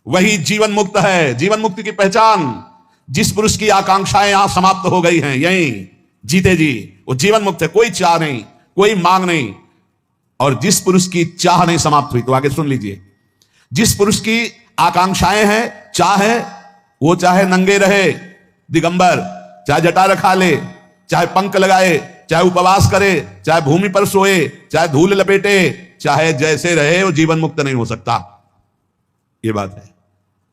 वही जीवन मुक्त है। जीवन मुक्ति की पहचान, जिस पुरुष की आकांक्षाएं यहां समाप्त हो गई हैं, यहीं जीते जी वो जीवन मुक्त है। कोई चाह नहीं, कोई मांग नहीं। और जिस पुरुष की चाह नहीं समाप्त हुई, तो आगे सुन लीजिए, जिस पुरुष की आकांक्षाएं हैं, चाह है, वो चाहे नंगे रहे दिगंबर, चाहे जटा रखा ले, चाहे पंख लगाए, चाहे उपवास करे, चाहे भूमि पर सोए, चाहे धूल लपेटे, चाहे जैसे रहे, वो जीवन मुक्त नहीं हो सकता। ये बात है।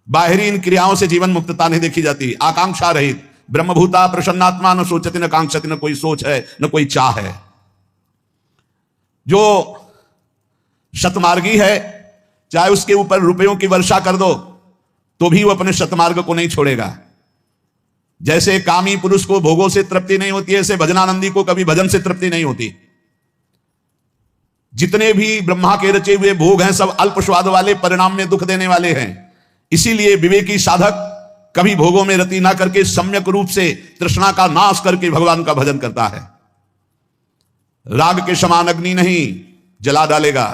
बाहरी इन क्रियाओं से जीवन मुक्तता नहीं देखी जाती। आकांक्षा रहित ब्रह्मभूता प्रसन्नात्मा, न सोचती न कांक्षति, न कोई सोच है न कोई चाह है। जो शतमार्गी है, चाहे उसके ऊपर रुपयों की वर्षा कर दो तो भी वो अपने शतमार्ग को नहीं छोड़ेगा। जैसे कामी पुरुष को भोगों से तृप्ति नहीं होती है, ऐसे भजनानंदी को कभी भजन से तृप्ति नहीं होती। जितने भी ब्रह्मा के रचे हुए भोग हैं, सब अल्प स्वाद वाले, परिणाम में दुख देने वाले हैं। इसीलिए विवेकी साधक कभी भोगों में रति ना करके सम्यक रूप से तृष्णा का नाश करके भगवान का भजन करता है। राग के समान अग्नि नहीं, जला डालेगा।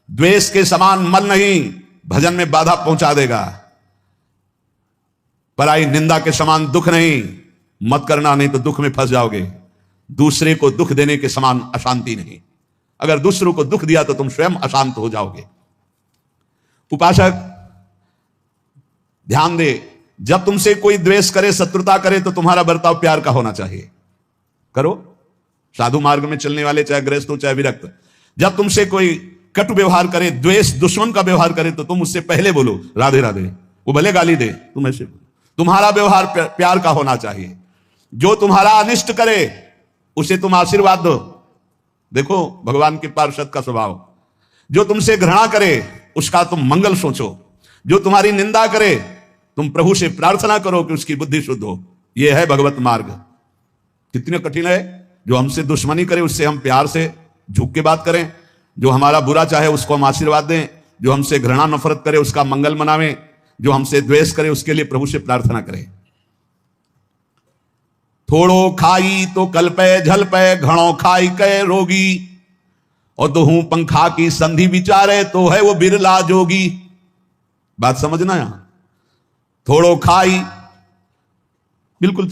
द्वेष के समान मल नहीं, भजन में बाधा पहुंचा देगा। पराई निंदा के समान दुख नहीं, मत करना, नहीं तो दुख में फंस जाओगे। दूसरे को दुख देने के समान अशांति नहीं, अगर दूसरों को दुख दिया तो तुम स्वयं अशांत हो जाओगे। उपासक ध्यान दे, जब तुमसे कोई द्वेष करे, शत्रुता करे, तो तुम्हारा बर्ताव प्यार का होना चाहिए। करो। साधु मार्ग में चलने वाले, चाहे गृहस्थ हो चाहे विरक्त, जब तुमसे कोई कटु व्यवहार करे, द्वेष दुश्मन का व्यवहार करे, तो तुम उससे पहले बोलो राधे राधे। वो भले गाली दे, तुम ऐसे बोलो। तुम्हारा व्यवहार प्यार का होना चाहिए। जो तुम्हारा अनिष्ट करे उसे तुम आशीर्वाद दो। देखो भगवान के पार्षद का स्वभाव। जो तुमसे घृणा करे उसका तुम मंगल सोचो। जो तुम्हारी निंदा करे तुम प्रभु से प्रार्थना करो कि उसकी बुद्धि शुद्ध हो। यह है भगवत मार्ग। कितने कठिन है। जो हमसे दुश्मनी करे उससे हम प्यार से झुक के बात करें। जो हमारा बुरा चाहे उसको हम आशीर्वाद दें। जो हमसे घृणा नफरत करे उसका मंगल मनावें। जो हमसे द्वेष करे उसके लिए प्रभु से प्रार्थना करें। थोड़ो खाई तो कल्पे झलपे, घणो खाई कै रोगी। और दोहू पंखा की संधि विचारे, तो है वो बिरला जोगी। बात समझना यहां। थोड़ो खाई, बिल्कुल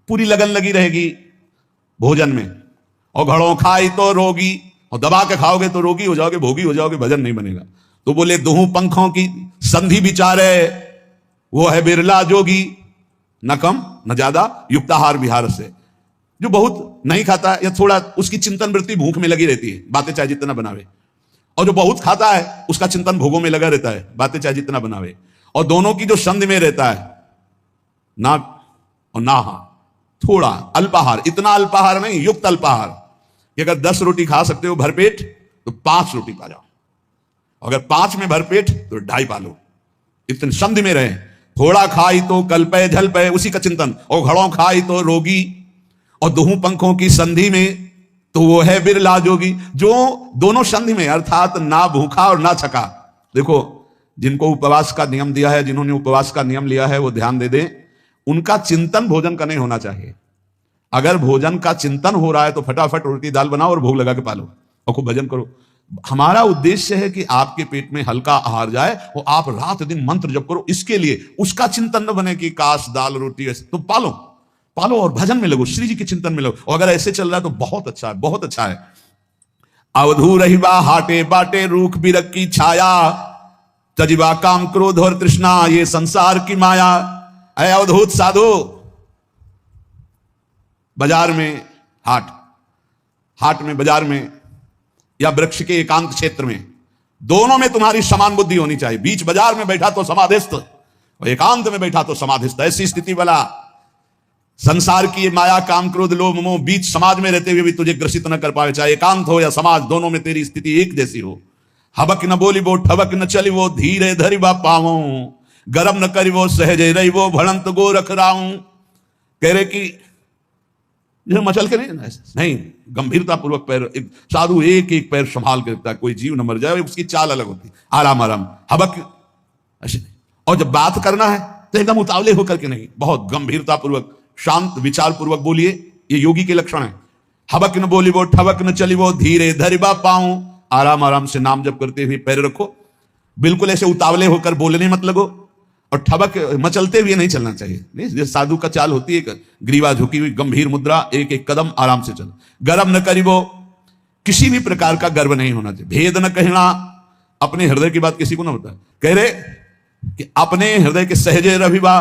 पूरी लगन लगी रहेगी भोजन में। और घड़ों खाई तो रोगी, और दबा के खाओगे तो रोगी हो जाओगे, भोगी हो जाओगे, भजन नहीं बनेगा। तो बोले दोहू पंखों की संधि विचारे, वो है बिरला जोगी। न कम न ज्यादा, युक्ताहार विहार से। जो बहुत नहीं खाता या थोड़ा, उसकी चिंतन वृत्ति भूख में लगी रहती है, बातें चाहे जितना बनावे। और जो बहुत खाता है उसका चिंतन भोगों में लगा रहता है, बातें चाहे जितना बनावे। और दोनों की जो संधि में रहता है, ना और ना, थोड़ा अल्पाहार। इतना अल्पाहार नहीं, युक्त अल्पाहार कि अगर 10 रोटी खा सकते हो भरपेट तो 5 रोटी पा जाओ। अगर 5 में भरपेट तो 2.5 पा लो। इतने संधि में रहे। थोड़ा खाई तो कल्पे झलपे, उसी का चिंतन। और घड़ों खाई तो रोगी, और दोहू पंखों की संधि में, तो वो है बिरला जोगी। जो दोनों संधि में, अर्थात ना भूखा और ना थका। देखो जिनको उपवास का नियम दिया है, जिन्होंने उपवास का नियम लिया है, वो ध्यान दे दें, उनका चिंतन भोजन का नहीं होना चाहिए। अगर भोजन का चिंतन हो रहा है तो फटाफट रोटी दाल बनाओ और भोग लगा के पालो और खूब भजन करो। हमारा उद्देश्य है कि आपके पेट में हल्का आहार जाए और आप रात दिन मंत्र जप करो। इसके लिए उसका चिंतन न बने कि काश दाल रोटी ऐसे। तो पालो पालो और भजन में लगो, श्री जी के चिंतन में लगो। और अगर ऐसे चल रहा है तो बहुत अच्छा है, बहुत अच्छा है। अवधू रहिबा हाटे बाटे, रूख बिरख की छाया, तजिबा काम क्रोध और तृष्णा, ये संसार की माया। अय अवधूत साधु, बाजार में, हाट में, बाजार में, या वृक्ष के एकांत क्षेत्र में, दोनों में तुम्हारी समान बुद्धि होनी चाहिए। बीच बाजार में बैठा तो समाधिस्थ, और एकांत में बैठा तो समाधिस्थ। ऐसी स्थिति वाला संसार की माया, काम क्रोध लोभ मोह, बीच समाज में रहते हुए भी तुझे ग्रसित न कर पाए। चाहे एकांत हो या समाज, दोनों में तेरी स्थिति एक जैसी हो। हबक न बोली वो, ठबक न चली वो, धीरे धरि बा पाऊं, गरम न करी वो, सहजे रही वो, भड़ंत गो रख राऊं। कह रहे कि मचल के नहीं, गंभीरता पूर्वक पैर, एक साधु एक एक पैर संभाल के रखता है, कोई जीव न मर जाए। उसकी चाल अलग होती, आराम आराम, हबक ऐसे। और जब बात करना है तो एकदम उतावले होकर के नहीं, बहुत गंभीरता पूर्वक, शांत विचार पूर्वक बोलिए। ये योगी के लक्षण है। हबक न बोली वो, ठबक न चली वो, धीरे धरि बा पाऊं, आराम आराम से नाम जप करते हुए पैर रखो। बिल्कुल ऐसे उतावले होकर बोलने मत लगो, और ठबक मचलते हुए नहीं चलना चाहिए। नहीं, जैसे साधु का चाल होती है, ग्रीवा झुकी हुई, गंभीर मुद्रा, एक एक कदम आराम से चल। गर्व न करिबो, किसी भी प्रकार का गर्व नहीं होना चाहिए। भेद न कहना, अपने हृदय की बात किसी को ना बताए। कह रहे कि अपने हृदय के सहजे रविवा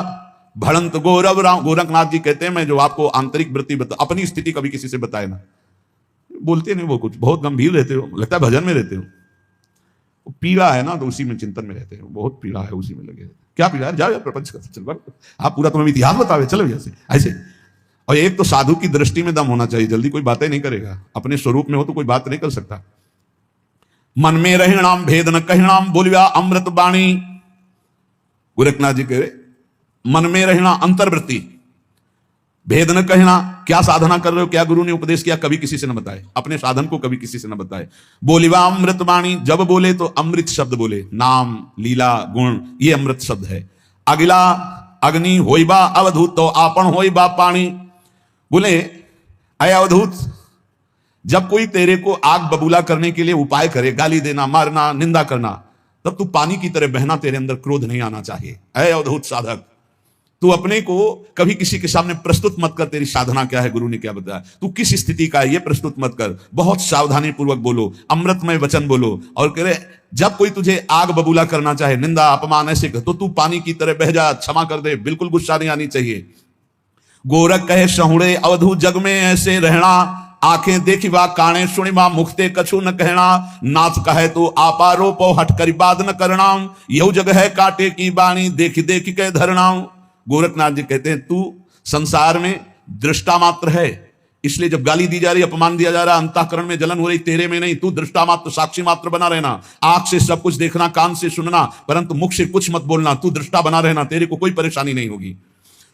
भड़ंत गौरव राम। गोरखनाथ जी कहते हैं, मैं जो आपको आंतरिक वृत्ति बता, अपनी स्थिति कभी किसी से बताए ना। बोलते नहीं वो कुछ, बहुत गंभीर रहते हो, लगता है भजन में रहते हो। पीड़ा है ना, तो उसी में चिंतन में रहते हो, बहुत पीड़ा है, उसी में लगे। क्या पीड़ा है? जाओ यार प्रपंच का चल बड़, आप पूरा तुम्हें इतिहास बतावे, चलो ऐसे ऐसे। और एक तो साधु की दृष्टि में दम होना चाहिए, जल्दी कोई बातें नहीं करेगा। अपने स्वरूप में हो तो कोई बात नहीं कर सकता। मन में रहिणाम भेद न कहिणाम, बोलिया अमृत बाणी। गोरखनाथ जी कह रहे मन में रहना, अंतर्वृत्ति, भेद न कहना। क्या साधना कर रहे हो, क्या गुरु ने उपदेश किया, कभी किसी से न बताए। अपने साधन को कभी किसी से न बताए। बोलिवा अमृत वाणी, जब बोले तो अमृत शब्द बोले। नाम, लीला, गुण, ये अमृत शब्द है। अगिला अग्नि होइबा अवधूत, तो आपन होइबा पानी। बोले अय अवधूत, जब कोई तेरे को आग बबूला करने के लिए उपाय करे, गाली देना, मारना, निंदा करना, तब तू पानी की तरह बहना, तेरे अंदर क्रोध नहीं आना चाहिए। अय अवधूत साधक, तू अपने को कभी किसी के सामने प्रस्तुत मत कर, तेरी साधना क्या है, गुरु ने क्या बताया, तू किस स्थिति का है, ये प्रस्तुत मत कर। बहुत सावधानी पूर्वक बोलो, अमृतमय वचन बोलो। और कह रहे जब कोई तुझे आग बबूला करना चाहे, निंदा अपमान ऐसे कर, तो तू पानी की तरह बह जा, क्षमा कर दे, बिल्कुल गुस्सा नहीं आनी चाहिए। गोरख कहे सहुड़े अवधू, जग में ऐसे रहना, आंखें देखिबा काने सुनिबा, मुखते कछु न कहना। नाच कहे तो आपा रोपो, हट करी बात न करना। यह जग है काटे की बाणी, देखी देखी के धरना। गोरखनाथ जी कहते हैं तू संसार में दृष्टा मात्र है, इसलिए जब गाली दी जा रही, अपमान दिया जा रहा, अंतःकरण में जलन हो रही, तेरे में नहीं। तू दृष्टा मात्र, साक्षी मात्र बना रहना। आंख से सब कुछ देखना, कान से सुनना, परंतु मुख से कुछ मत बोलना। तू दृष्टा बना रहना, तेरे को कोई परेशानी नहीं होगी।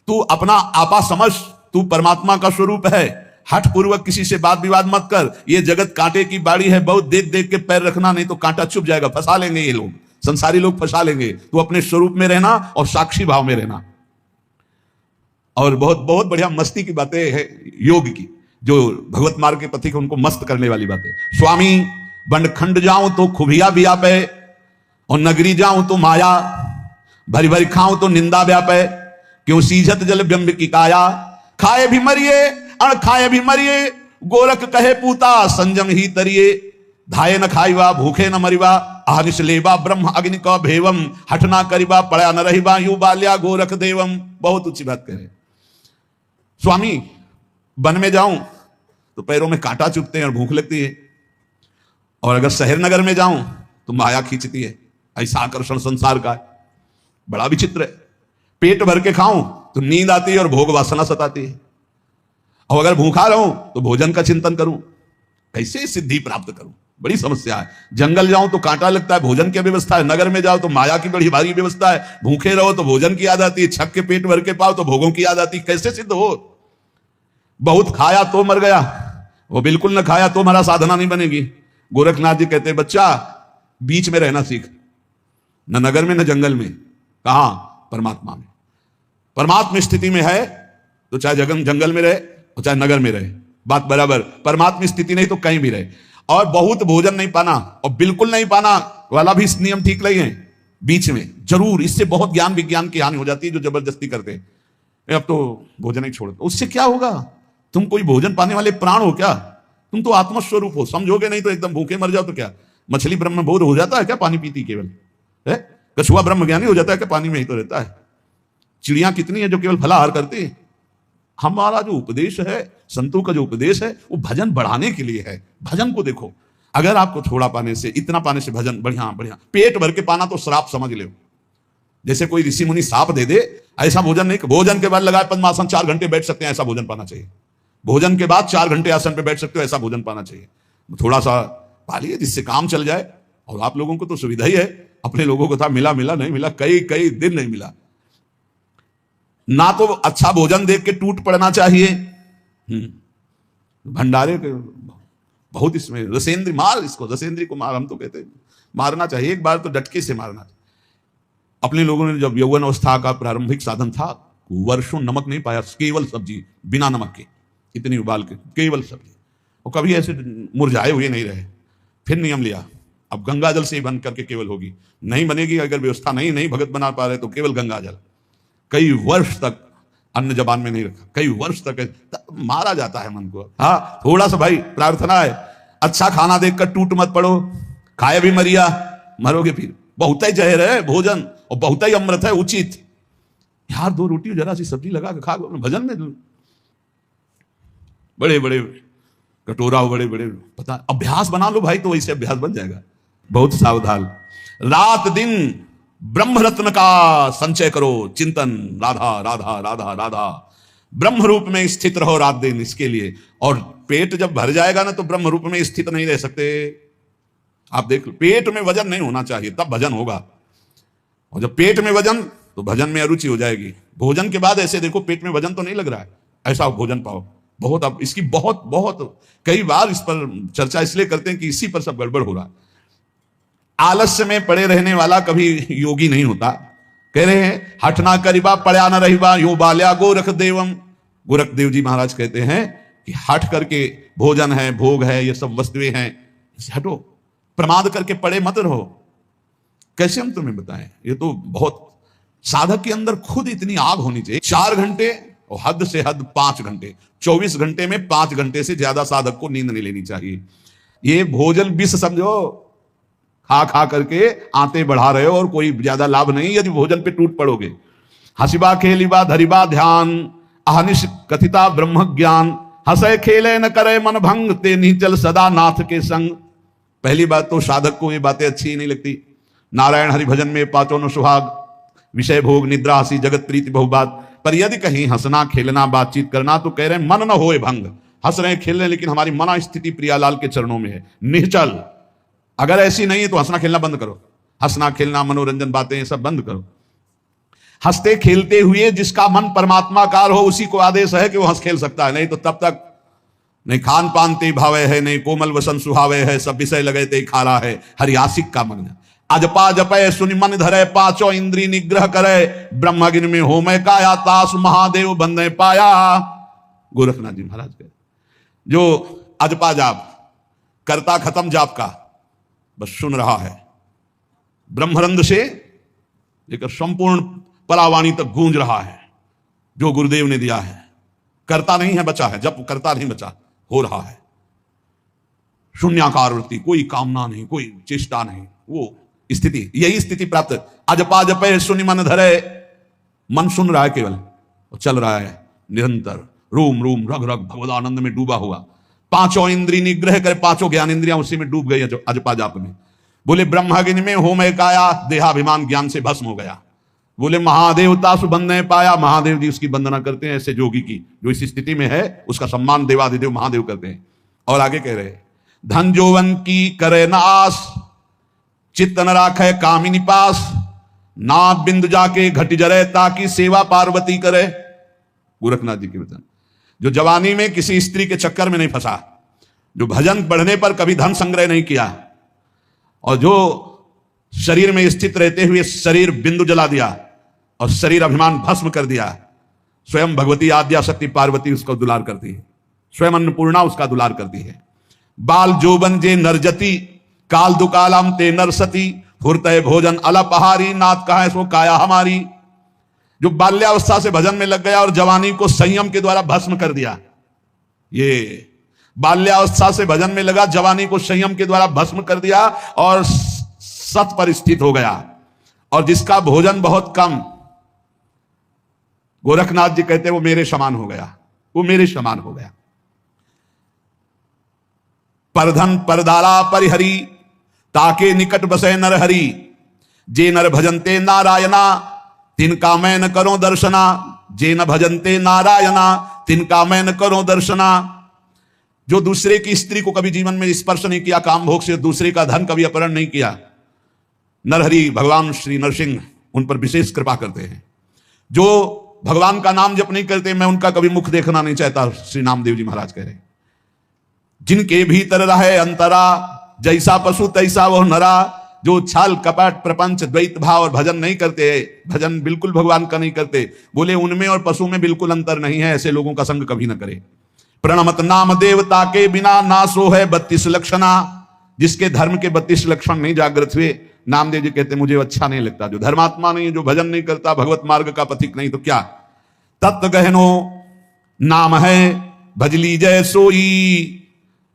तू अपना आपा समझ, तू परमात्मा का स्वरूप है। हठ पूर्वक किसी से बात विवाद मत कर। ये जगत कांटे की बाड़ी है, बहुत देख देख के पैर रखना, नहीं तो कांटा चुभ जाएगा, फंसा लेंगे ये लोग, संसारी लोग फंसा लेंगे। तू अपने स्वरूप में रहना और साक्षी भाव में रहना। और बहुत बहुत बढ़िया मस्ती की बातें हैं योग की, जो भगवत मार्ग के पथिक उनको मस्त करने वाली बातें। स्वामी बंडखंड जाऊं तो खुबिया व्यापे, और नगरी जाऊं तो माया, भरी भरी खाऊं तो निंदा व्यापे। क्यों सीझत जल ब्रह्म की काया, खाए भी मरिए अण खाए भी मरिए। गोरख कहे पूता संजम ही तरिए, धाये न खाइबा भूखे न मरिबा। आहनिश लेबा ब्रह्म अग्नि का भेवम, हठ ना करिबा पड़ा न रहिबा। यू बाल्या गोरख देवम। बहुत ऊंची बात कह रहे स्वामी। वन में जाऊं तो पैरों में कांटा चुभते हैं और भूख लगती है, और अगर शहर नगर में जाऊं तो माया खींचती है। ऐसा आकर्षण संसार का है, बड़ा विचित्र है। पेट भर के खाऊं तो नींद आती है और भोग वासना सताती है, और अगर भूखा रहूं तो भोजन का चिंतन करूं, कैसे सिद्धि प्राप्त करूं, बड़ी समस्या है। जंगल जाऊं तो कांटा लगता है, भोजन की व्यवस्था है। नगर में जाओ तो माया की बड़ी भारी व्यवस्था है। भूखे रहो तो भोजन की याद आती है, छक के पेट भर के पाओ तो भोगों की याद आती है। कैसे सिद्ध हो? बहुत खाया तो मर गया, वो बिल्कुल न खाया तो हमारा साधना नहीं बनेगी। गोरखनाथ जी कहते हैं बच्चा बीच में रहना सीख, न नगर में न जंगल में। कहां? परमात्मा में। परमात्मा स्थिति में है तो चाहे जंगल में रहे और चाहे नगर में रहे, बात बराबर। परमात्मा स्थिति नहीं तो कहीं भी रहे। और बहुत भोजन नहीं पाना और बिल्कुल नहीं पाना वाला भी नियम ठीक नहीं है, बीच में जरूर। इससे बहुत ज्ञान विज्ञान की हानि हो जाती है, जो जबरदस्ती करते हैं अब तो भोजन ही छोड़ दो। उससे क्या होगा? तुम कोई भोजन पाने वाले प्राण हो क्या? तुम तो आत्मस्वरूप हो, समझोगे नहीं तो एकदम भूखे मर जाओ तो क्या? मछली ब्रह्म बोध हो जाता है क्या पानी पीती केवल है? कछुआ ब्रह्म ज्ञानी हो जाता है क्या? पानी में ही तो रहता है। चिड़ियां कितनी है जो केवल फलाहार करती है। हमारा जो उपदेश है, संतों का जो उपदेश है, वो भजन बढ़ाने के लिए है। भजन को देखो, अगर आपको थोड़ा पाने से, इतना पाने से भजन बढ़िया बढ़िया, पेट भर के पाना तो श्राप समझ लो। जैसे कोई ऋषि मुनि साप दे दे, ऐसा भोजन नहीं। भोजन के बाद लगाए पद्मासन 4 घंटे बैठ सकते हैं, ऐसा भोजन पाना चाहिए। भोजन के बाद 4 घंटे आसन पे बैठ सकते हो, ऐसा भोजन पाना चाहिए। थोड़ा सा पा लिए जिससे काम चल जाए। और आप लोगों को तो सुविधा ही है, अपने लोगों को था मिला मिला नहीं मिला, कई कई दिन नहीं मिला। ना तो अच्छा भोजन देख के टूट पड़ना चाहिए। भंडारे के बहुत इसमें रसेंद्री मार, इसको रसेंद्री को मार, हम तो कहते हैं मारना चाहिए। एक बार तो डटके से मारना चाहिए। अपने लोगों ने जब यौवन अवस्था का प्रारंभिक साधन था, वर्षों नमक नहीं पाया, केवल सब्जी बिना नमक के, इतनी उबाल के केवल सब्जी, और कभी ऐसे मुरझाए हुए नहीं रहे। फिर नियम लिया, अब गंगा जल से ही बन करके केवल होगी, नहीं बनेगी अगर व्यवस्था नहीं भगत बना पा रहे तो केवल गंगा जल। कई वर्ष तक अन्न जबान में नहीं रखा, कई वर्ष तक मारा जाता है मन को। हाँ, थोड़ा सा भाई प्रार्थना है, अच्छा खाना देखकर टूट मत पड़ो, खाए भी मरिया मरोगे फिर। बहुत ही जहर है भोजन और बहुत ही अमृत है उचित। यार 2 रोटी जरा सी सब्जी लगा के खा, भजन में बड़े बड़े कटोरा, बड़े बड़े पता, अभ्यास बना लो भाई, तो वैसे अभ्यास बन जाएगा। बहुत सावधान, रात दिन ब्रह्म रत्न का संचय करो, चिंतन राधा राधा राधा राधा, ब्रह्म रूप में स्थित रहो रात दिन इसके लिए। और पेट जब भर जाएगा ना तो ब्रह्म रूप में स्थित नहीं रह सकते। आप देख लो, पेट में वजन नहीं होना चाहिए तब भजन होगा, और जब पेट में वजन तो भजन में अरुचि हो जाएगी। भोजन के बाद ऐसे देखो पेट में वजन तो नहीं लग रहा है, ऐसा भोजन पाओ। बहुत, अब इसकी बहुत बहुत कई बार इस पर चर्चा इसलिए करते हैं कि इसी पर सब गड़बड़ हो रहा है। आलस्य में पड़े रहने वाला कभी योगी नहीं होता। कह रहे हैं हठ ना करिबा पड़ा न रहिबा यो बाल्या गोरख देवम। गोरख देव जी महाराज कहते हैं कि हट करके भोजन है, भोग है, ये सब वस्तुएं हैं, इसे हटो, प्रमाद करके पड़े मत रहो। कैसे हम तुम्हें बताएं, ये तो बहुत साधक के अंदर खुद इतनी आग होनी चाहिए। 4 घंटे और हद से हद 5 घंटे, 24 घंटे में 5 घंटे से ज्यादा साधक को नींद नहीं लेनी चाहिए। ये भोजन विष समझो, खा खा करके आते बढ़ा रहे हो और कोई ज्यादा लाभ नहीं यदि भोजन पे टूट पड़ोगे। हसीबा खेलीबा धरिबा ध्यान अहनिश कथिता ब्रह्म ज्ञान, हंसे खेले न करे मन भंग ते नीचल सदा नाथ के संग। पहली बात तो साधक को ये बातें अच्छी नहीं लगती। नारायण हरि भजन में पाचो न सुहाग, विषय भोग निद्रा हसी जगत प्रीति बहुबात। पर यदि कहीं हंसना खेलना बातचीत करना तो कह रहे हैं मन न होए भंग। हंस रहे खेल रहे लेकिन हमारी मना स्थिति प्रियालाल के चरणों में है, निश्चल। अगर ऐसी नहीं है तो हंसना खेलना बंद करो, हंसना खेलना मनोरंजन बातें सब बंद करो। हंसते खेलते हुए जिसका मन परमात्माकार हो उसी को आदेश है कि वो हंस खेल सकता है, नहीं तो तब तक नहीं खान पान ते भावे है, नहीं कोमल वसन सुहावे है, सब विषय लगे ते खारा है, हरियासिक का मग्न। अजपा जपय सुनि मन धरे, पांचों इंद्री निग्रह करे, ब्रह्मगिन में होमय काया, तास महादेव बंदे पाया। गोरखनाथ जी महाराज कहे जो अजपा जाप करता खत्म जाप का बस सुन रहा है, ब्रह्मरंध से लेकर संपूर्ण परावाणी तक गूंज रहा है जो गुरुदेव ने दिया है। करता नहीं है बचा है, जब करता नहीं बचा, हो रहा है शून्याकार वृत्ति, कोई कामना नहीं, कोई चेष्टा नहीं, वो स्थिति, यही स्थिति प्राप्त। अजपा जपे सुनि मन धरे, मन सुन रहा है केवल और चल रहा है निरंतर, रूम रूम रग रग भगवदानंद में डूबा हुआ। पांचों इंद्री निग्रह करे, पांचों ज्ञान इंद्रियां उसी में डूब गई अजपा जाप में। बोले ब्रह्मगिन में होमय काया, देहाभिमान ज्ञान से भस्म हो गया। बोले महादेवता सुबंदे पाया, महादेव जी उसकी वंदना करते हैं ऐसे जोगी की जो इस स्थिति में है, उसका सम्मान देवादिदेव महादेव करते हैं। और आगे कह रहे धन जोवन की करे न आस, चित्त न राखे कामिनी पास, नाथ बिंदु जाके घट जरे, ताकि सेवा पार्वती करे। गोरखनाथ जी के वचन। जो जवानी में किसी स्त्री के चक्कर में नहीं फंसा, जो भजन बढ़ने पर कभी धन संग्रह नहीं किया, और जो शरीर में स्थित रहते हुए शरीर बिंदु जला दिया और शरीर अभिमान भस्म कर दिया, स्वयं भगवती आद्या शक्ति पार्वती उसका दुलार करती है, स्वयं अन्नपूर्णा उसका दुलार करती है। बाल जोबन जे नरजती, काल दुकालम ते नरसती, फुरते भोजन अलपहारी, नाथ कहा सो काया हमारी। जो बाल्यावस्था से भजन में लग गया और जवानी को संयम के द्वारा भस्म कर दिया, ये बाल्यावस्था से भजन में लगा, जवानी को संयम के द्वारा भस्म कर दिया और सत पर स्थित हो गया। और जिसका भोजन बहुत कम, गोरखनाथ जी कहते वो मेरे समान हो गया, वो मेरे समान हो गया। परधन परदारा परिहरी, ताके निकट बसे नर हरि, जे नर भजनते नारायणा, तिनका मैं न करो दर्शना, जे न भजनते नारायणा, तिनका मैं न करो दर्शना। जो दूसरे की स्त्री को कभी जीवन में स्पर्श नहीं किया, काम भोग से दूसरे का धन कभी अपहरण नहीं किया, नरहरि भगवान श्री नरसिंह उन पर विशेष कृपा करते हैं। जो भगवान का नाम जप नहीं करते, मैं उनका कभी मुख देखना नहीं चाहता, श्री नामदेव जी महाराज कह रहे हैं। जिनके भीतर रहे अंतरा, जैसा पशु तैसा वह नरा। जो छल कपट प्रपंच द्वैत भाव और भजन नहीं करते, भजन बिल्कुल भगवान का नहीं करते, बोले उनमें और पशु में बिल्कुल अंतर नहीं है, ऐसे लोगों का संग कभी ना करे। प्रणमत नाम देवता के बिना, ना सो है 32 लक्षणा। जिसके धर्म के 32 लक्षण नहीं जागृत हुए, नामदेव जी कहते मुझे अच्छा नहीं लगता। जो धर्मात्मा नहीं है, जो भजन नहीं करता, भगवत मार्ग का पथिक नहीं, तो क्या तत्व गहनो नाम है भजली जय सोई।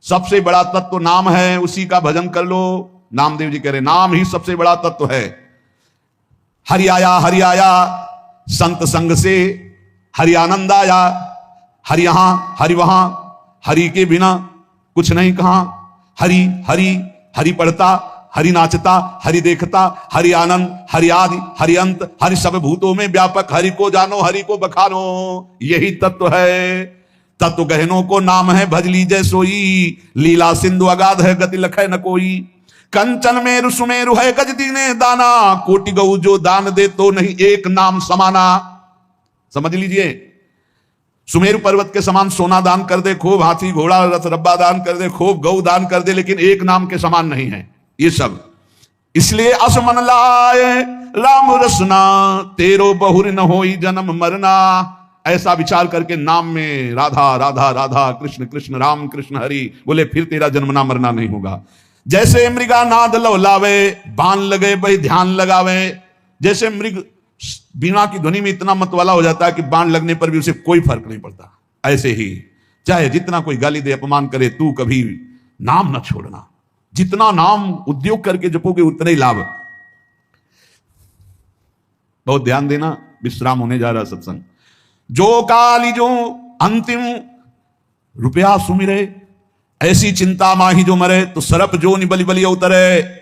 सबसे बड़ा तत्व नाम है, उसी का भजन कर लो। नामदेव जी कह रहे नाम ही सबसे बड़ा तत्व है। हरि आया संत संग से हरि आनंद आया। हरि यहां हरि वहां, हरि के बिना कुछ नहीं कहां। हरि हरि हरि पढ़ता, हरि नाचता, हरि देखता, हरि आनंद, हरि आदि, हरि अंत, हरि सब भूतों में व्यापक। हरि को जानो, हरि को बखानो, यही तत्व है। तत्व गहनों को नाम है भज लीजय सोई। लीला सिंधु अगाध है, गति लखै न कोई। कंचन मेरु सुमेरु है, गज दीने दाना। कोटि गौ जो दान दे तो नहीं एक नाम समाना। समझ लीजिए, सुमेरु पर्वत के समान सोना दान कर दे खूब, हाथी घोड़ा रथ रब्बा दान कर दे खूब, गौ दान कर दे, लेकिन एक नाम के समान नहीं है ये सब। इसलिए असमन लाए राम रसना, तेरो बहुर न होई जन्म मरना। ऐसा विचार करके नाम में राधा राधा राधा, कृष्ण कृष्ण राम कृष्ण हरि बोले, फिर तेरा जन्मना मरना नहीं होगा। जैसे मृगा नाद लवलावे, बाण लगे भाई ध्यान लगावे। जैसे मृग बीना की ध्वनि में इतना मतवाला हो जाता है कि बाण लगने पर भी उसे कोई फर्क नहीं पड़ता, ऐसे ही चाहे जितना कोई गाली दे, अपमान करे, तू कभी नाम न छोड़ना। जितना नाम उद्योग करके जपोगे उतना ही लाभ। बहुत ध्यान देना, विश्राम होने जा रहा सत्संग। जो काली जो अंतिम रुपया सुमिरे, ऐसी चिंता माही जो मरे, तो सरप जो निबली बली उतरे।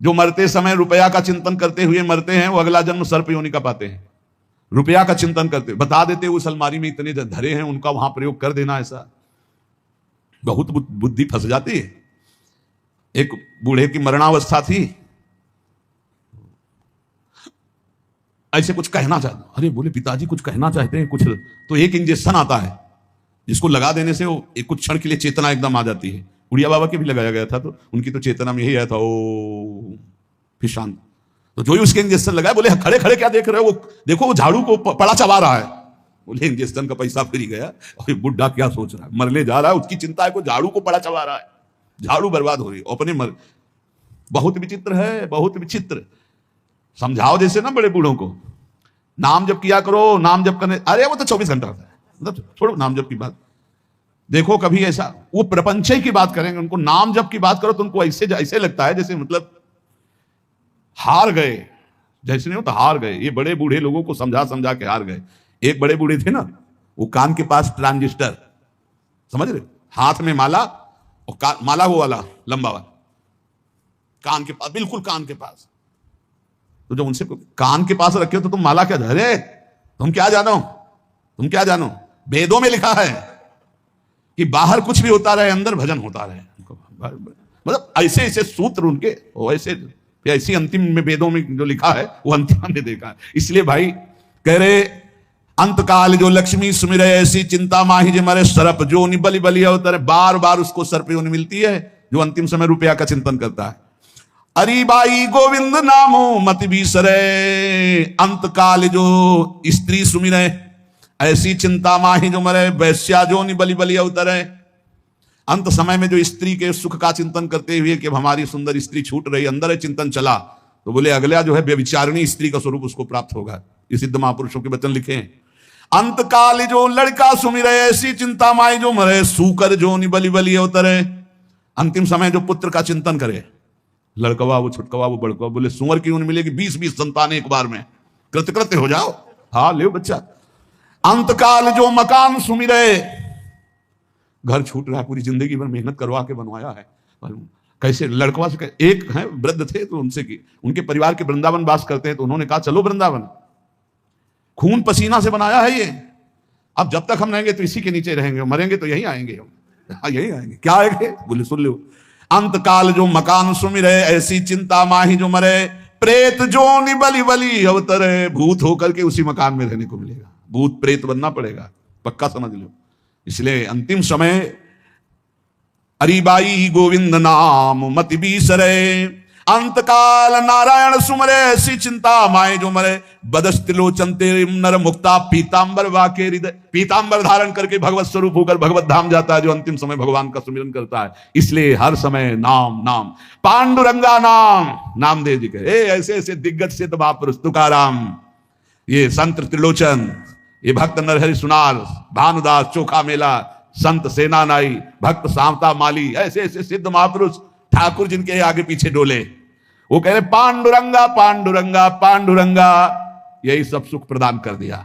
जो मरते समय रुपया का चिंतन करते हुए मरते हैं, वो अगला जन्म सर्प योनि का पाते हैं। रुपया का चिंतन करते, बता देते उस अलमारी में इतने धरे हैं, उनका वहां प्रयोग कर देना। ऐसा बहुत बुद्धि फंस जाती है। एक बूढ़े की मरणावस्था थी, ऐसे कुछ कहना चाहते, अरे बोले पिताजी कुछ कहना चाहते हैं कुछ, तो एक इंजेक्शन आता है जिसको लगा देने से वो एक कुछ क्षण के लिए चेतना एकदम आ जाती है। उड़िया बाबा के भी लगाया गया था, तो उनकी तो चेतना में यही आया था, ओ फिर शांत। तो जो ही उसके इंजेक्शन लगाया, बोले खड़े खड़े क्या देख रहे हो, वो देखो वो झाड़ू को पड़ा चबा रहा है। बोले इंजेक्शन का पैसा फिर गया, और बुढ़ा क्या सोच रहा है, मरने जा रहा है, उसकी चिंता है, को झाड़ू को पड़ा चबा रहा है, झाड़ू बर्बाद हो रही है, अपने मर। बहुत विचित्र है, बहुत विचित्र। समझाओ जैसे ना बड़े बूढ़ों को, नाम जप किया करो, नाम जप करने, अरे वो तो 24 घंटा होता है, मतलब छोड़ो नाम जप की बात। देखो कभी ऐसा, वो प्रपंच की बात करेंगे, उनको नाम जप की बात करो तो उनको ऐसे ऐसे लगता है जैसे मतलब हार गए, जैसे नहीं होता हार गए। ये बड़े बूढ़े लोगों को समझा समझा के हार गए। एक बड़े बूढ़े थे ना, वो कान के पास ट्रांजिस्टर, समझ रहे, हाथ में माला, और माला वो वाला लंबा वाला, कान के पास, बिल्कुल कान के पास। तो जब उनसे कान के पास रखे हो तो तुम माला क्या, अरे तुम क्या जानो, तुम क्या जानो, वेदों में लिखा है कि बाहर कुछ भी होता रहे, अंदर भजन होता रहे। मतलब ऐसे ऐसे सूत्र उनके, ऐसे ऐसी अंतिम में वेदों में जो लिखा है वो अंतिम हमने देखा है। इसलिए भाई कह रहे, अंतकाल जो लक्ष्मी सुमिरे, ऐसी चिंता माही जे मरे, सरप जो निबली बली अवतरे। बार बार उसको सर्प योनि मिलती है जो अंतिम समय रुपया का चिंतन करता है। अरी बाई गोविंद नामो मति बीसरे, अंतकाल जो स्त्री सुमिरे, ऐसी चिंता माही जो मरे, वैश्या जो निबली बली अवतरे। अंत समय में जो स्त्री के सुख का चिंतन करते हुए कि हमारी सुंदर स्त्री छूट रही, अंदर चिंतन चला, तो बोले अगला जो है व्यभिचारिणी स्त्री का स्वरूप उसको प्राप्त होगा। ये सिद्ध महापुरुषों के वचन लिखे हैं। अंतकाल जो लड़का सुमिरे, ऐसी चिंता माई जो मरे, सूकर जो निबली बली अवतरे। अंतिम समय जो पुत्र का चिंतन करे, लड़कवा वो छुटकवा वो बड़कवा, बोले सुअर की ऊन मिलेगी 20-20 संतान एक बार में, कृतकृत्य हो जाओ, हाँ ले बच्चा। अंतकाल जो मकान सुमिरे, घर छूट रहा है, पूरी जिंदगी भर मेहनत करवा के बनवाया है, कैसे लड़कवा से। एक है वृद्ध थे, तो उनसे की, उनके परिवार के वृंदावन वास करते हैं, तो उन्होंने कहा चलो वृंदावन, खून पसीना से बनाया है ये, अब जब तक हम रहेंगे तो इसी के नीचे रहेंगे, मरेंगे तो यही आएंगे हम, हाँ यही आएंगे। क्या आएंगे, बोले सुन लो, अंतकाल जो मकान सुमिरे, ऐसी चिंता माही जो मरे, प्रेत जो निबली बली अवतरे। भूत होकर के उसी मकान में रहने को मिलेगा, भूत प्रेत बनना पड़ेगा, पक्का समझ लो। इसलिए अंतिम समय अरिबाई गोविंद नाम मति बीसरे, अंतकाल नारायण सुमरे ऐसी चिंता माए जो मरे, बदस्तिलोचन तेरे नर मुक्ता, पीतांबर वाके हृदय। पीतांबर धारण करके भगवत स्वरूप होकर भगवत धाम जाता है जो अंतिम समय भगवान का सुमिरन करता है। इसलिए हर समय नाम नाम, पांडुरंगा नाम। नामदेव जी के ऐसे ऐसे दिग्गज सिद्ध महापुरुष, तुकाराम, ये संत त्रिलोचन, ये भक्त नरहरि सुनार, भानुदास, चोखा मेला, संत सेनानाई, भक्त सावता माली, ऐसे ऐसे सिद्ध महापुरुष ठाकुर जिनके आगे पीछे डोले, वो कह रहे पांडुरंगा पांडुरंगा पांडुरंगा, यही सब सुख प्रदान कर दिया।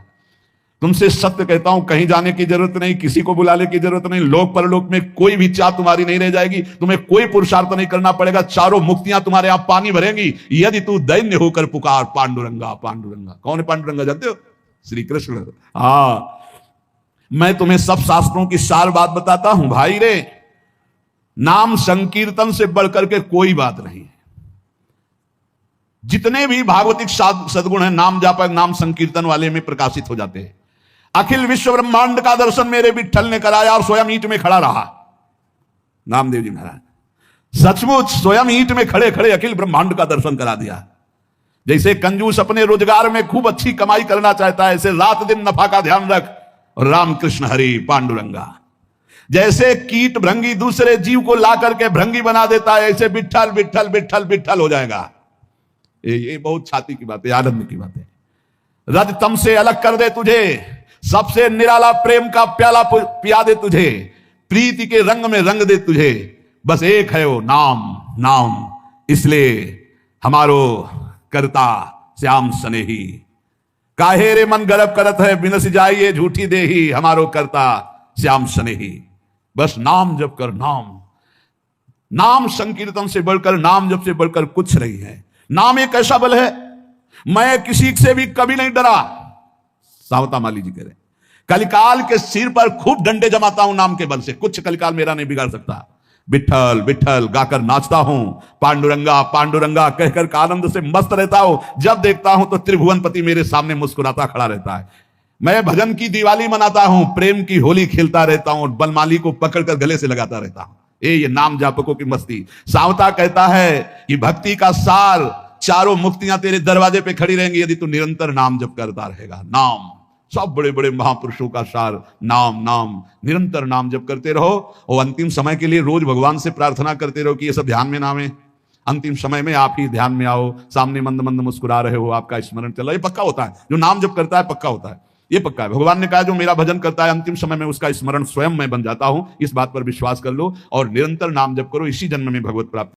तुमसे सत्य कहता हूं, कहीं जाने की जरूरत नहीं, किसी को बुलाने की जरूरत नहीं, लोक परलोक में कोई भी चाह तुम्हारी नहीं रह जाएगी, तुम्हें कोई पुरुषार्थ नहीं करना पड़ेगा, चारों मुक्तियां तुम्हारे यहां पानी भरेंगी यदि तू दैन्य होकर पुकार पांडुरंगा पांडुरंगा। कौन है पांडुरंगा जानते हो? श्री कृष्ण। हाँ, मैं तुम्हें सब शास्त्रों की सार बात बताता हूं भाई रे, नाम संकीर्तन से बढ़कर के कोई बात नहीं है। जितने भी भागवतिक सद्गुण हैं नाम जापक नाम संकीर्तन वाले में प्रकाशित हो जाते हैं। अखिल विश्व ब्रह्मांड का दर्शन मेरे विठ्ठल ने कराया और स्वयं ईंट में खड़ा रहा। नामदेव जी महाराज सचमुच स्वयं ईंट में खड़े खड़े अखिल ब्रह्मांड का दर्शन करा दिया। जैसे कंजूस अपने रोजगार में खूब अच्छी कमाई करना चाहता है, ऐसे रात दिन नफा का ध्यान रख, राम कृष्ण हरि पांडुरंगा। जैसे कीट भृंगी दूसरे जीव को ला करके भृंगी बना देता है, ऐसे विठ्ठल विठ्ठल विठ्ठल विठ्ठल हो जाएगा। ये बहुत छाती की बात है, आनंद की बात है। रज तम से अलग कर दे तुझे, सबसे निराला प्रेम का प्याला पिया दे तुझे, प्रीति के रंग में रंग दे तुझे, बस एक है वो नाम नाम। इसलिए हमारो करता श्याम स्नेही, काहे रे मन गर्भ करत है, बिनस जाइए झूठी देही, हमारो करता श्याम स्नेही। बस नाम जप कर, नाम नाम संकीर्तन से बढ़कर, नाम जप से बढ़कर कुछ नहीं है। नाम एक ऐसा बल है, मैं किसी से भी कभी नहीं डरा। सावता माली जी कह रहे, कलिकाल के सिर पर खूब डंडे जमाता हूं नाम के बल से, कुछ कलिकाल मेरा नहीं बिगाड़ सकता। विठ्ठल विठ्ठल गाकर नाचता हूं, पांडुरंगा पांडुरंगा कहकर आनंद से मस्त रहता हूं। जब देखता हूं तो त्रिभुवनपति मेरे सामने मुस्कुराता खड़ा रहता है। मैं भजन की दिवाली मनाता हूं, प्रेम की होली खेलता रहता हूं, बलमाली को पकड़कर गले से लगाता रहता हूं। ये नाम जापकों की मस्ती। सावता कहता है कि भक्ति का सार, चारों मुक्तियां तेरे दरवाजे पे खड़ी रहेंगी यदि तू निरंतर नाम जप करता रहेगा। नाम, सब बड़े बड़े महापुरुषों का सार नाम नाम। निरंतर नाम जप करते रहो और अंतिम समय के लिए रोज भगवान से प्रार्थना करते रहो कि ये सब ध्यान में ना आवे। अंतिम समय में आप ही ध्यान में आओ, सामने मंद मंद मुस्कुरा रहे हो, आपका स्मरण चल रहा है। ये पक्का होता है, जो नाम जप करता है पक्का होता है, ये पक्का है। भगवान ने कहा जो मेरा भजन करता है अंतिम समय में उसका स्मरण स्वयं मैं बन जाता हूं। इस बात पर विश्वास कर लो और निरंतर नाम जप करो, इसी जन्म में भगवत प्राप्ति